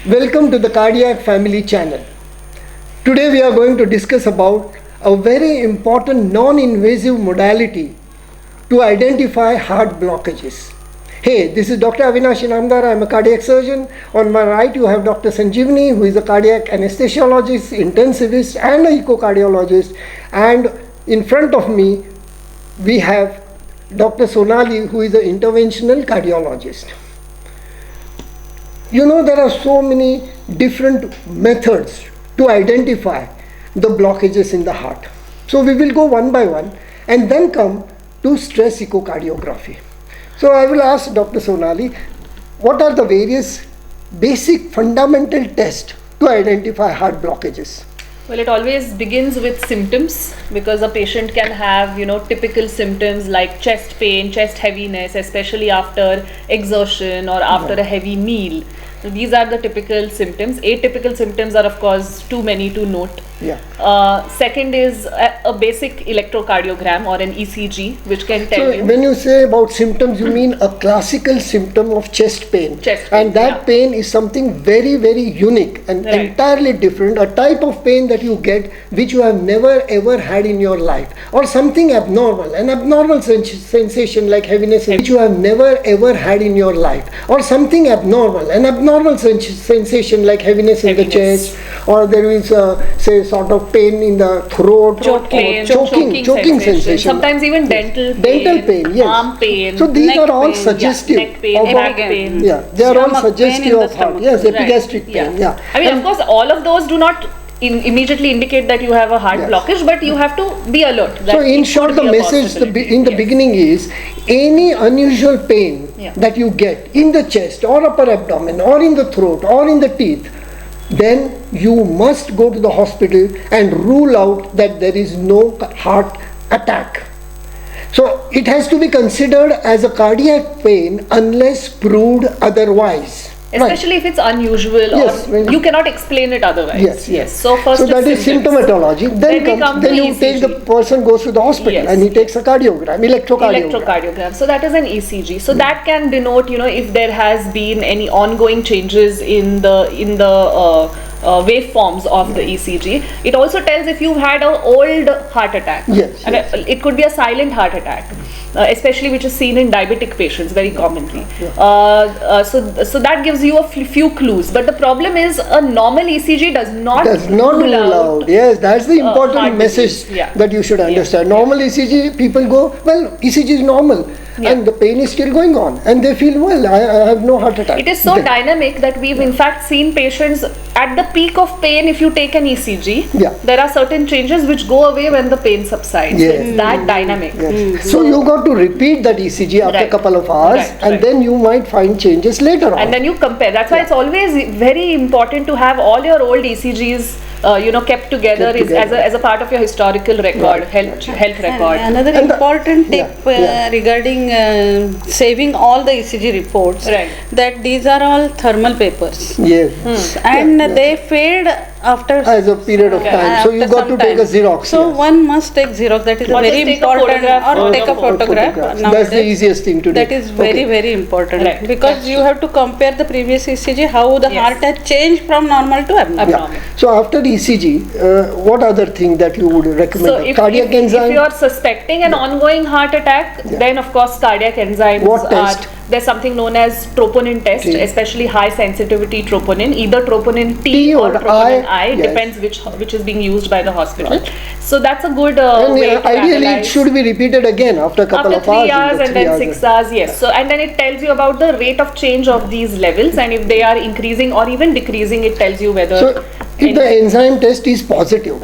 Welcome to the Cardiac Family channel. Today we are going to discuss about a very important non-invasive modality to identify heart blockages. Hey, this is Dr. Avinash Inamdar. I am a cardiac surgeon. On my right you have Dr. Sanjeevani, who is a cardiac anesthesiologist, intensivist and an echocardiologist. And in front of me we have Dr. Sonali, who is an interventional cardiologist. You know, there are so many different methods to identify the blockages in the heart. So we will go one by one and then come to stress echocardiography. So I will ask Dr. Sonali, what are the various basic fundamental tests to identify heart blockages? Well, it always begins with symptoms, because a patient can have, typical symptoms like chest pain, chest heaviness, especially after exertion or after a heavy meal. So these are the typical symptoms. Atypical symptoms are of course too many to note. Second is a basic electrocardiogram or an ECG, which can tell you. When you say about symptoms, you mean a classical symptom of chest pain. And that pain is something very, very unique and entirely different, a type of pain that you get which you have never ever had in your life, or something abnormal, an abnormal sensation like heaviness which you have never ever had in your life, or something abnormal, an abnormal sensation like heaviness in the chest, or there is say sort of pain in the throat, choking sensation. Sometimes even dental pain, yes. Arm pain. So these are all suggestive. Neck pain, back pain. Yeah, they are all suggestive of heart. Yes, epigastric pain. Yeah. I mean, of course, all of those do not immediately indicate that you have a heart blockage, but you have to be alert. So in short, the message in the beginning is any unusual pain that you get in the chest or upper abdomen or in the throat or in the teeth, then you must go to the hospital and rule out that there is no heart attack. So it has to be considered as a cardiac pain unless proved otherwise. Especially if it's unusual, or you cannot explain it otherwise. Yes. So first, that is symptomatology. Then you take the person goes to the hospital and he takes a cardiogram, electrocardiogram. So that is an ECG. So that can denote, if there has been any ongoing changes in the waveforms of the ECG. It also tells if you've had an old heart attack. And it could be a silent heart attack, especially which is seen in diabetic patients very commonly. So that gives you a few clues. But the problem is a normal ECG does not rule out. Yes, that's the important message that you should understand. Normal ECG, people go, well, ECG is normal. And the pain is still going on and they feel, well, I have no heart attack. It is so dynamic that we've in fact seen patients at the peak of pain. If you take an ECG, there are certain changes which go away when the pain subsides. So it's that dynamic. So you got to repeat that ECG after a couple of hours and then you might find changes later on. And then you compare. That's why it's always very important to have all your old ECGs kept together as a part of your historical record, health record. Another important tip regarding saving all the ECG reports, that these are all thermal papers. And they fade after a period of time. So you got to take a Xerox. So one must take Xerox. That is very important. Or take a photograph. That's the easiest thing to do. That is very, very important. Because you have to compare the previous ECG, how the heart has changed from normal to abnormal. So after ECG, what other thing that you would recommend? So if you are suspecting an ongoing heart attack, then of course cardiac enzymes what test? There's something known as troponin test, especially high sensitivity troponin, either troponin T or troponin I, depends which is being used by the hospital. So that's a good way to ideally analyze. It should be repeated again after a couple of hours. After 3 hours and then 6 hours, So and then it tells you about the rate of change of these levels, and if they are increasing or even decreasing, it tells you whether. So if the enzyme test is positive,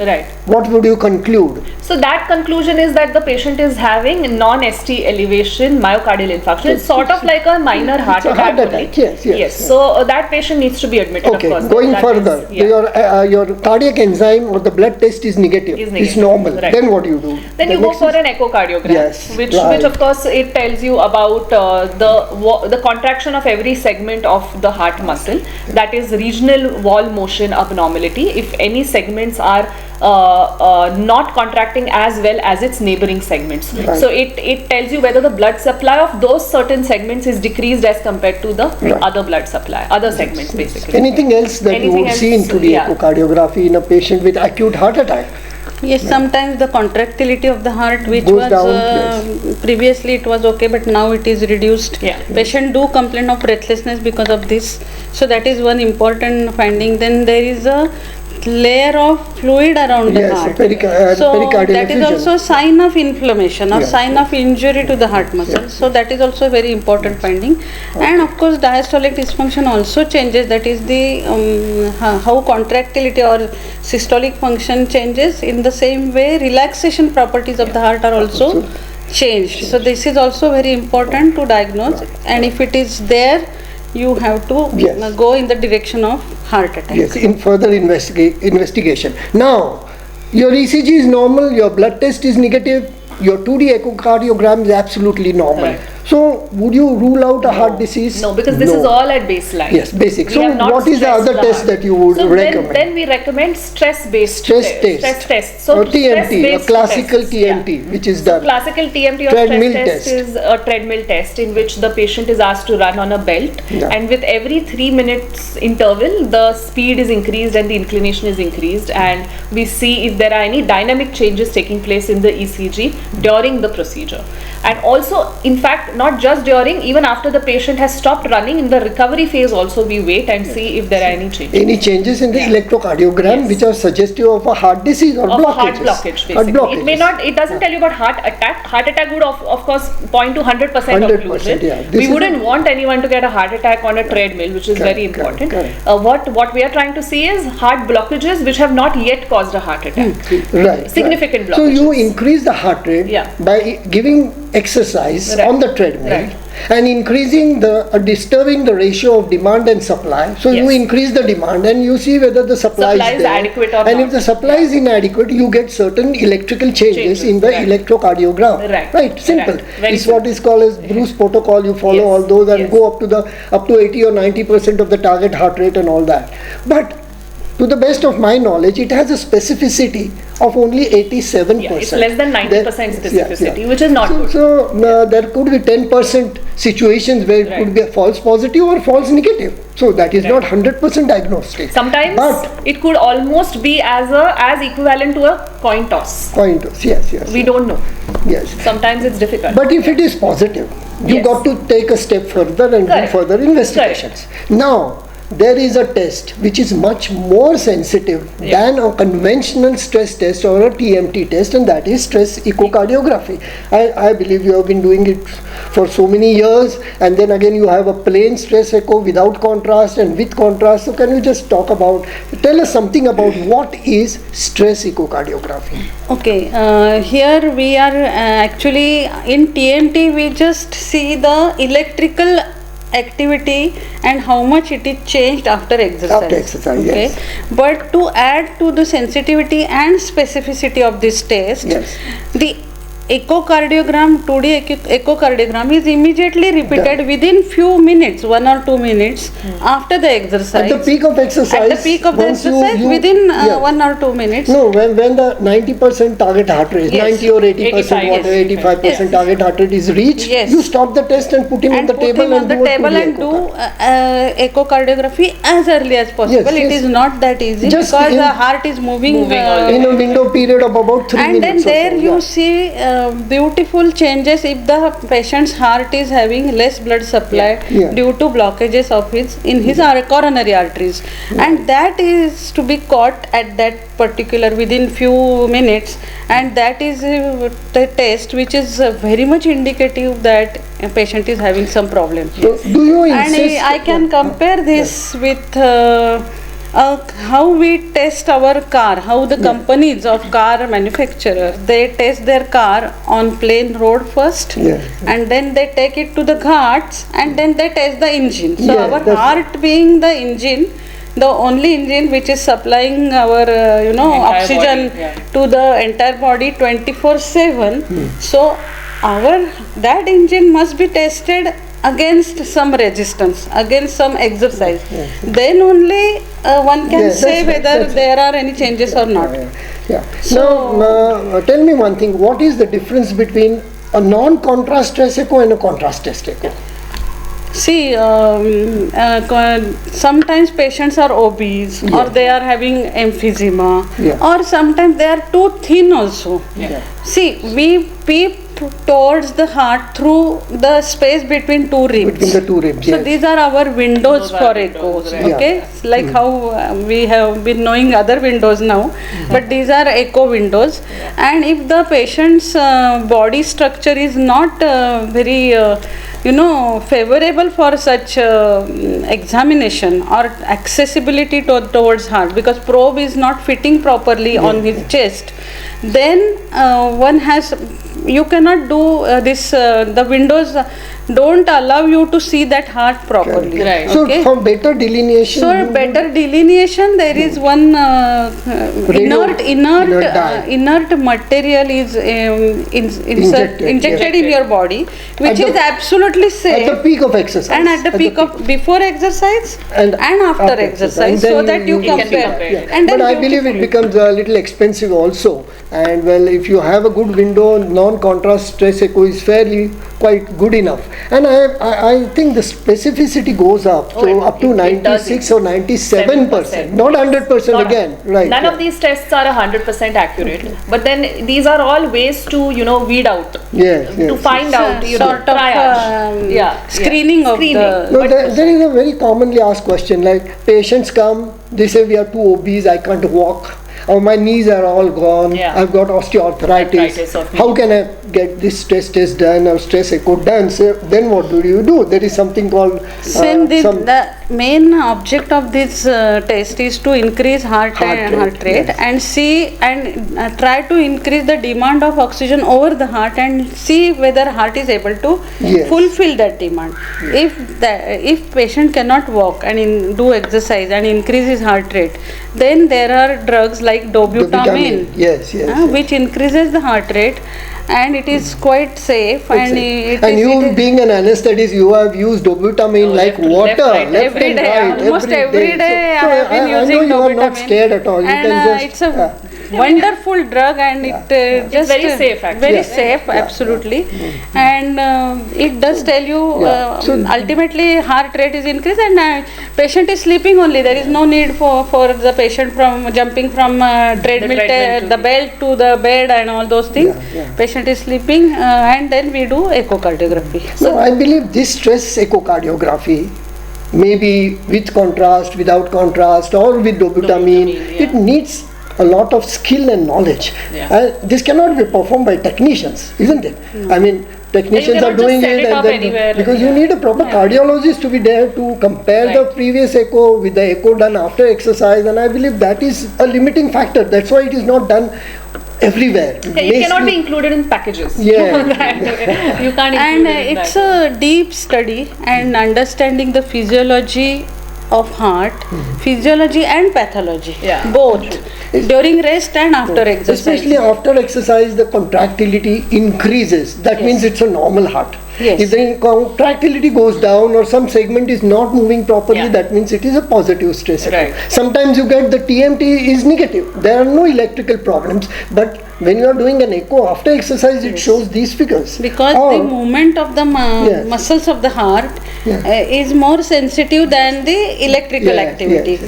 what would you conclude? So that conclusion is that the patient is having non-ST elevation myocardial infarction. It's sort of like a minor heart attack. Yes. So that patient needs to be admitted. Okay. Of course. Going further, your cardiac enzyme or the blood test is negative. It's normal. Then what do you do? Then you go for an echocardiogram, which of course it tells you about the contraction of every segment of the heart muscle. That is regional wall motion abnormality. If any segments are not contracting as well as its neighboring segments. So it tells you whether the blood supply of those certain segments is decreased as compared to the other blood supply, other segments basically. Anything else that you would see in 2D echocardiography in a patient with acute heart attack? Yes, sometimes the contractility of the heart, which goes was down, previously it was okay, but now it is reduced. Patient do complain of breathlessness because of this. So that is one important finding. Then there is a layer of fluid around the heart. So that is also a sign of inflammation or sign of injury to the heart muscle. So that is also a very important finding. And of course diastolic dysfunction also changes. That is the how contractility or systolic function changes. In the same way, relaxation properties of the heart are also changed. So this is also very important to diagnose. And if it is there, you have to go in the direction of heart attack. Yes, in further investigation. Now, your ECG is normal, your blood test is negative, your 2D echocardiogram is absolutely normal. So, would you rule out a heart disease? No, because this is all at baseline. Yes, basic. So, what is the other test that you would recommend? Then we recommend stress-based stress test. So, TMT, a classical TMT, which is done. Classical TMT or treadmill stress test is a treadmill test in which the patient is asked to run on a belt, and with every 3 minutes interval, the speed is increased and the inclination is increased, and we see if there are any dynamic changes taking place in the ECG during the procedure. And also, in fact, not just during, even after the patient has stopped running, in the recovery phase also we wait and see if there are any changes. Any changes in the electrocardiogram which are suggestive of a heart disease or of a heart blockage, basically. It may not, it doesn't tell you about heart attack. Heart attack would of course point to 100% occlusion. We wouldn't want anyone to get a heart attack on a treadmill, which is very important. What we are trying to see is heart blockages which have not yet caused a heart attack. Significant blockages. So you increase the heart rate by giving exercise on the treadmill and increasing disturbing the ratio of demand and supply. So you increase the demand and you see whether the supply is there. Adequate or and not. If the supply is inadequate, you get certain electrical changes in the electrocardiogram. Simple. It's what is called as Bruce protocol. You follow all those and go up to 80 or 90% of the target heart rate and all that. But to the best of my knowledge, it has a specificity of only 87%. It's less than 90% specificity, which is not good. So there could be 10% situations where it could be a false positive or false negative. So that is not 100% diagnostic. Sometimes it could almost be as equivalent to a coin toss. Coin toss, yes. We don't know. Yes. Sometimes it's difficult. But if it is positive, you got to take a step further and do further investigations. Now, there is a test which is much more sensitive than a conventional stress test or a TMT test, and that is stress echocardiography. I believe you have been doing it for so many years, and then again you have a plain stress echo without contrast and with contrast. So can you just tell us something about what is stress echocardiography? Okay, here we are actually in TMT we just see the electrical activity and how much it is changed after exercise. Yes. But to add to the sensitivity and specificity of this test, the echocardiogram, 2D echocardiogram is immediately repeated within few minutes, 1 or 2 minutes after the exercise. At the peak of exercise. At the peak of the exercise, within 1 or 2 minutes. No, when the 90% target heart rate, 90 or 80%, 85% target heart rate is reached, you stop the test and put him on the table and do echocardiography as early as possible. It is not that easy because the heart is moving in a window period of about 3 minutes. And then there you see beautiful changes if the patient's heart is having less blood supply due to blockages of his coronary arteries, and that is to be caught at that particular within few minutes, and that is the test which is very much indicative that a patient is having some problem. So do you insist? And I can compare this with how we test our car, how the companies of car manufacturer, they test their car on plain road first, and then they take it to the ghats, and then they test the engine. So our heart being the engine, the only engine which is supplying our oxygen to the entire body 24/7. So that engine must be tested against some resistance, against some exercise. Then only one can Yeah, say that's right, whether that's there are any changes or not. Yeah. So- Now, tell me one thing. What is the difference between a non-contrast stress echo and a contrast stress echo? See, sometimes patients are obese or they are having emphysema or sometimes they are too thin also. See, we peep towards the heart through the space between two ribs. Between the two ribs, So these are our windows for echoes, right. okay? Like how we have been knowing other windows now, but these are echo windows. And if the patient's body structure is not very favorable for such examination or accessibility towards heart, because probe is not fitting properly on his chest, then you cannot do this, the windows don't allow you to see that heart properly. Right. So Okay? for better delineation, There is one inert dye. material is injected in your body, which At is the- absolutely safe. at the peak of exercise. And at the peak of before exercise and after exercise, so then that you can be compare. compared. And then but I believe it beautifully. becomes a little expensive also. And well, if you have a good window, non-contrast stress echo is fairly quite good enough. And I think the specificity goes up, so up to it does 96 or 97%, not 100% again. Right. None of these tests are 100% accurate, but then these are all ways to weed out, to find out, Sort of triage. screening of the. No, there is a very commonly asked question, like patients come, they say we are too obese, I can't walk, or my knees are all gone, I've got osteoarthritis. How can I get this stress test done or stress echo done? So then what do? There is something called the main object of this test is to increase heart rate and see and try to increase the demand of oxygen over the heart and see whether heart is able to fulfill that demand. If patient cannot walk and do exercise and increase his heart rate, then there are drugs like dobutamine, which increases the heart rate, and it is quite safe. And you being an anesthetist, you have used dobutamine like water, every day, almost every day. I have been using dobutamine. I know you are not scared at all. And it's a wonderful drug, and it just very safe actually. Very safe, absolutely. And it does tell you ultimately heart rate is increased, and patient is sleeping only. There is no need for the patient from jumping from treadmill, the belt to the bed and all those things. Patient is sleeping, and then we do echocardiography. So I believe this stress echocardiography, maybe with contrast, without contrast, or with dobutamine, it needs a lot of skill and knowledge. This cannot be performed by technicians, isn't it? I mean, technicians are doing it, and then because you need a proper cardiologist to be there to compare the previous echo with the echo done after exercise, and I believe that is a limiting factor. That's why it is not done everywhere. It cannot be included in packages. You can't And include it's a deep study and understanding the physiology of heart, physiology and pathology, both during rest and after exercise. Especially after exercise, the contractility increases. That means it's a normal heart. If the contractility goes down or some segment is not moving properly, that means it is a positive stress echo. Sometimes you get the TMT is negative. There are no electrical problems, but when you are doing an echo after exercise, it shows these figures. Because the movement of the muscles of the heart is more sensitive than the electrical activity.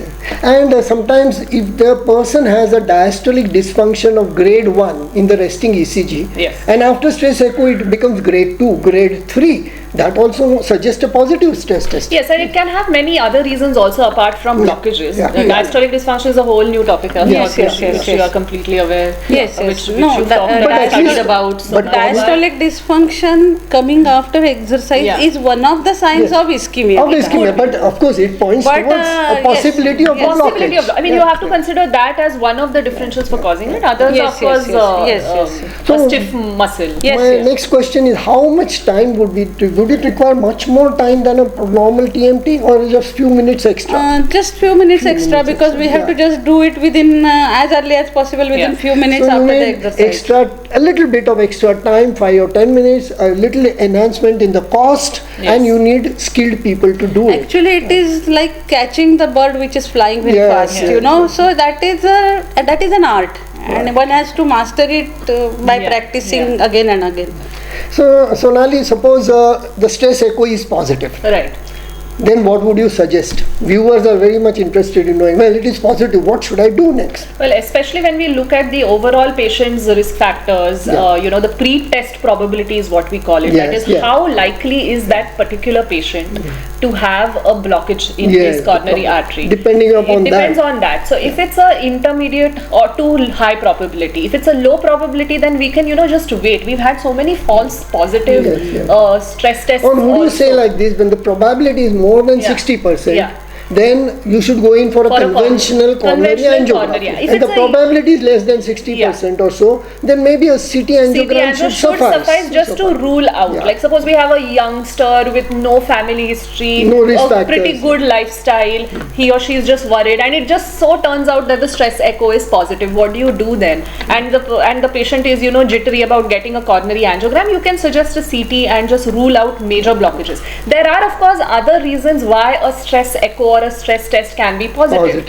And sometimes if the person has a diastolic dysfunction of grade 1 in the resting ECG, and after stress echo it becomes grade 2, grade 3, that also suggests a positive stress test. Yes, and it can have many other reasons also apart from blockages. Diastolic dysfunction is a whole new topic, which you are completely aware. Which you've talked about. But diastolic dysfunction coming after exercise is one of the signs of ischemia. But of course it points towards a possibility of a blockage. I mean, you have to consider that as one of the differentials for causing it. Others, of course, a stiff muscle. My next question is, how much time would would it require much more time than a normal TMT, or just few minutes extra? Just few minutes extra, because we have to just do it within as early as possible, within few minutes after the exercise. A little bit of extra time, 5 or 10 minutes, a little enhancement in the cost, and you need skilled people to do it. Actually, it is like catching the bird which is flying very fast, you know. So that is an art, and one has to master it by practicing again and again. So Sonali, suppose the stress echo is positive. Right. Then what would you suggest? Viewers are very much interested in knowing, well, it is positive, what should I do next? Well, especially when we look at the overall patient's risk factors, the pre-test probability is what we call it. That is, how likely is that particular patient to have a blockage in his coronary artery? Depending upon that. It depends on that. So if it's a intermediate or too high probability, if it's a low probability, then we can, just wait. We've had so many false positive stress tests. Or would you say like this, when the probability is more than 60%, then you should go in for a conventional coronary angiography. And the probability is less than 60% or so, then maybe a CT angiogram should suffice just to rule out. Like suppose we have a youngster with no family history, no risk a pretty good lifestyle, he or she is just worried, and it just so turns out that the stress echo is positive. What do you do then? And the patient is jittery about getting a coronary angiogram. You can suggest a CT and just rule out major blockages. There are of course other reasons why a stress echo or a stress test can be positive.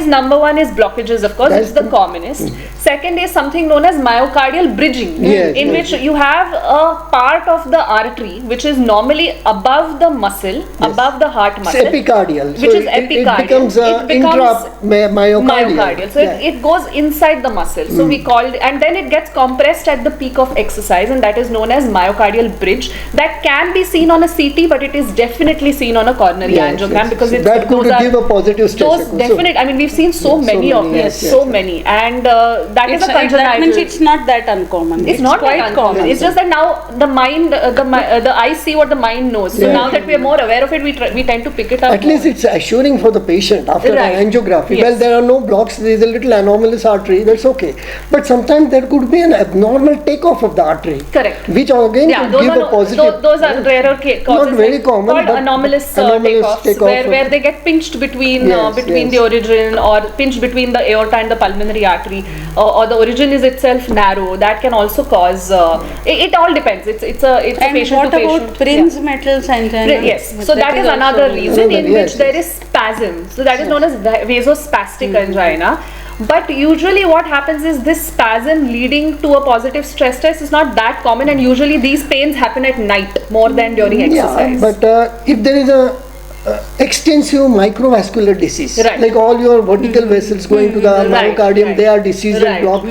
Number one is blockages, of course. It's the commonest. Second is something known as myocardial bridging, in which you have a part of the artery which is normally above the muscle, above the heart muscle. It's epicardial. Which is epicardial. It becomes intramyocardial. So it goes inside the muscle. So we called, and then it gets compressed at the peak of exercise, and that is known as myocardial bridge. That can be seen on a CT, but it is definitely seen on a coronary angiogram, because it's that could give a positive stress echo. Definite. I mean, we've seen so many of them, so many, and that is a congenital. That means it's not that uncommon. It's not quite uncommon. It's just that now the mind, the eye see what the mind knows. So now that we are more aware of it, we tend to pick it up. At least it's assuring for the patient after an angiography. Well, there are no blocks. There is a little anomalous artery. That's okay. But sometimes there could be an abnormal takeoff of the artery. Correct. Which again could give a positive. Those are rarer cases. Not very common. Called anomalous takeoffs, where they get pinched between the origin, or pinched between the aorta and the pulmonary artery, or the origin is itself narrow. That can also cause. It all depends. It's a patient to patient. And what about Prince metals angina? Yes. So that is another reason in which there is spasm. So that is known as vasospastic angina. But usually what happens is this spasm leading to a positive stress test is not that common, and usually these pains happen at night more than during exercise. But if there is a extensive microvascular disease, like all your vertical vessels going to the myocardium, they are diseased and blocked,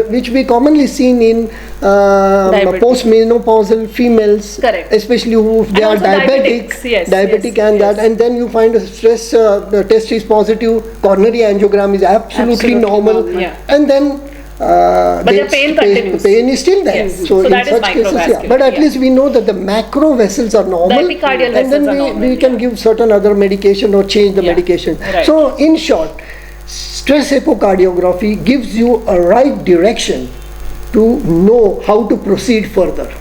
which we commonly seen in postmenopausal females, especially if they are diabetic, and then you find a stress test is positive, coronary angiogram is absolutely normal, and then but the pain continues. The pain is still there. So in that such cases, but at least we know that the macro vessels are normal, and then we can give certain other medication or change the medication. So in short, stress echocardiography gives you a right direction to know how to proceed further.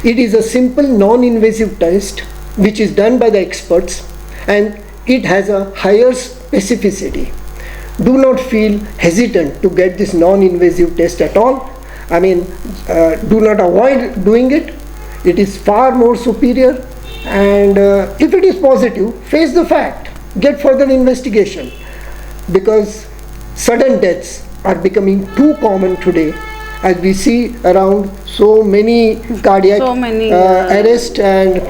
It is a simple non-invasive test which is done by the experts, and it has a higher specificity. Do not feel hesitant to get this non-invasive test at all. I mean, do not avoid doing it. It is far more superior, and if it is positive, face the fact, get further investigation, because sudden deaths are becoming too common today, as we see around so many cardiac arrest and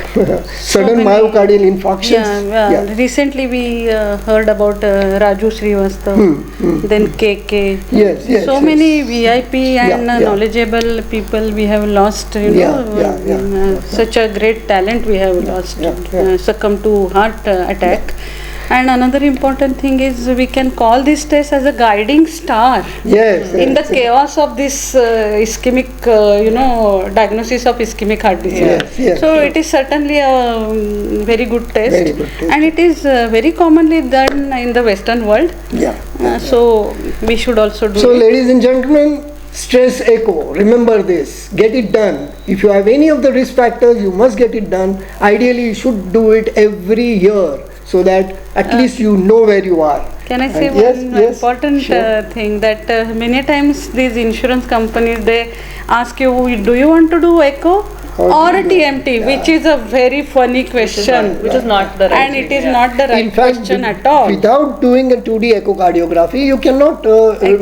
sudden myocardial infarctions. Recently we heard about Raju Srivastava, then KK. So many VIP and knowledgeable people we have lost. Such a great talent we have lost, succumbed to heart attack. And another important thing is we can call this test as a guiding star in the chaos of this ischemic, diagnosis of ischemic heart disease. So it is certainly a very good test, and it is very commonly done in the Western world. So we should also do it. So ladies and gentlemen, stress echo. Remember this, get it done. If you have any of the risk factors, you must get it done. Ideally, you should do it every year so that at least you know where you are. Can I say one important thing that many times these insurance companies, they ask you, do you want to do echo or a TMT, which is a very funny question, which is not the right and it is not the right question at all. Without doing a 2D echocardiography, you cannot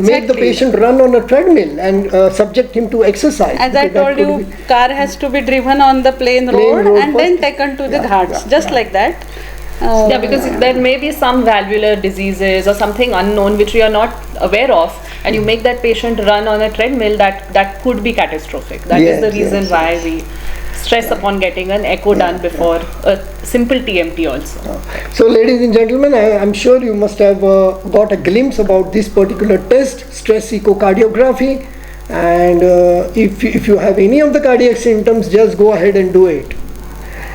make the patient run on a treadmill and subject him to exercise. As I told you, car has to be driven on the plain road and then taken to the ghats, just like that. Yeah, because there may be some valvular diseases or something unknown which we are not aware of, and you make that patient run on a treadmill, that could be catastrophic. That is the reason why we stress upon getting an echo done before a simple TMT also. So ladies and gentlemen, I'm sure you must have got a glimpse about this particular test, stress echocardiography, and if you have any of the cardiac symptoms, just go ahead and do it.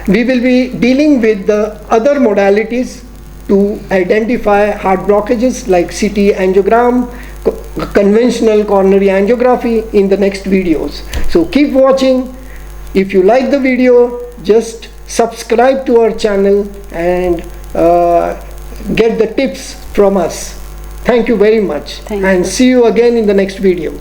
We will be dealing with the other modalities to identify heart blockages like CT angiogram, conventional coronary angiography in the next videos. So keep watching. If you like the video, just subscribe to our channel and get the tips from us. Thank you very much, and see you again in the next video.